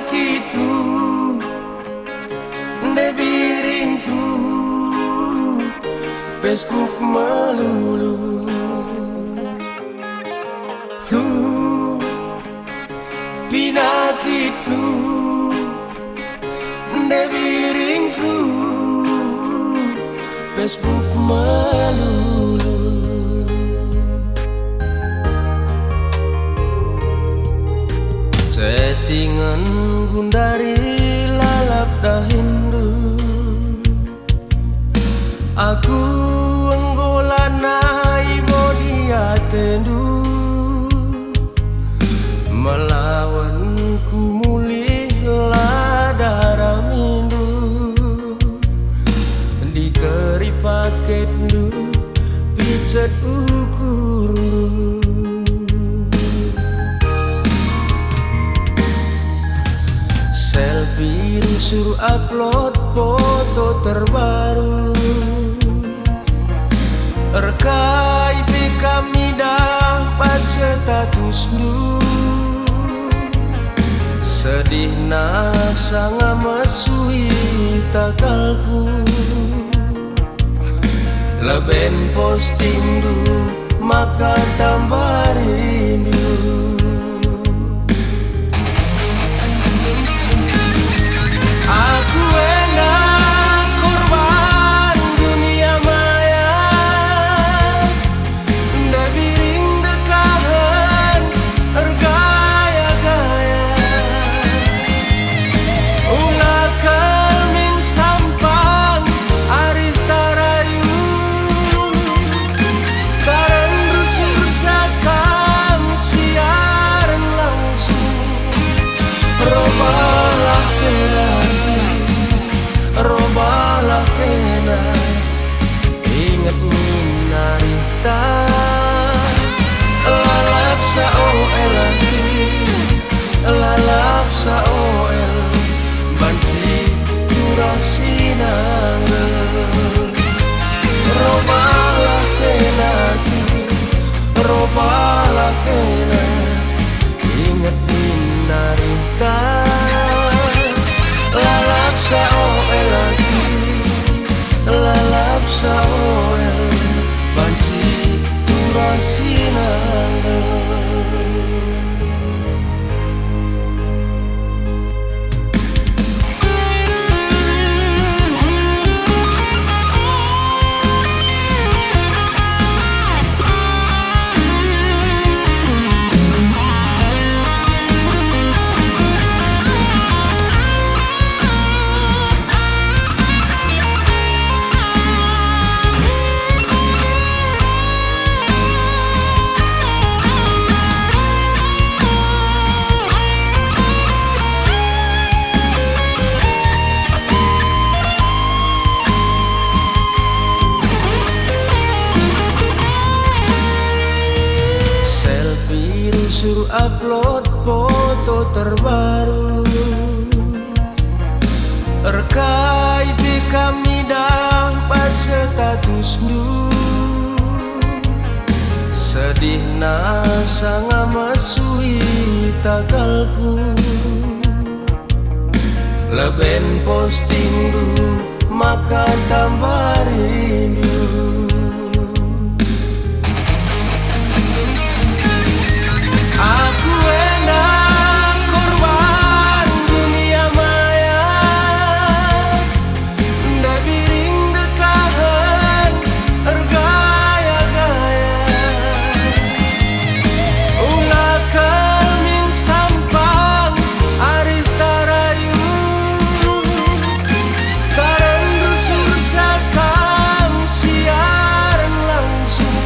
penyakit flu, debiring flu, Facebook melulu. Flu, penyakit flu, debiring flu, Facebook melulu. Settingan gundari lalap dahindu, aku anggolanai modia tendu, melawan ku mulih ladara mindu, dikeri paket du pijet ukur du. Selfie suruh upload foto terbaru, rekai kami dah pas status du, sedih nasa ngamasui takalku, leben posting du maka tambah rindu. Aku enak korban dunia maya, debiring dekahan ergaya-gaya, ulah kelmin sampang arif tarayu, taran rusur sakam siaran langsung, robalah kena, robalah kena, ingat minarita, lalap sa OL lagi, lalap sa OL, banci durasi nanggel, robalah kena, robalah kena, ingat minarita, lalap sa OL lagi, lalap sa OL, banci durasi nanggel. Suruh upload foto terbaru, rekai kami dah pas status du, sedih nasa ngamasui takalku, leben posting du maka tambah rindu. Aku enak korban dunia maya, debiring dekahan ergaya-gaya, ulah kelmin sampang arif tarayu, taran rusur sakam siaran langsung,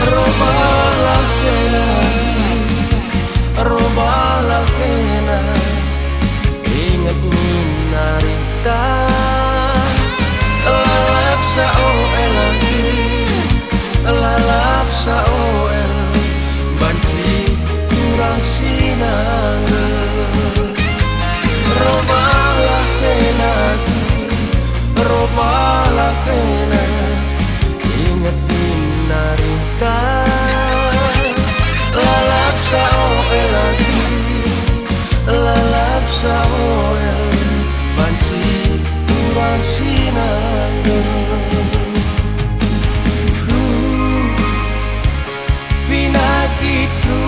robalah kena, robalah kena, ingat minarita, lalap sa OL lagi, lalap sa OL, banci durasi nanggel, robalah kena, robalah kena, ingat minarita, lalap sa OL lagi, lalap saoel banci urang sinanggeul. Flu penyakit flu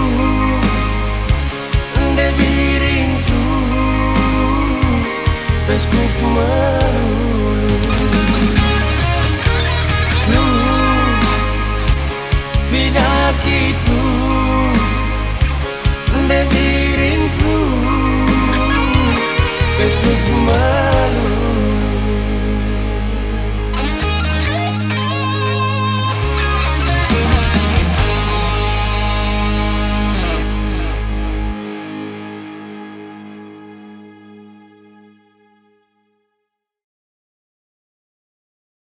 debiring flu Facebook melulu. Flu penyakit flu debiring flu Facebook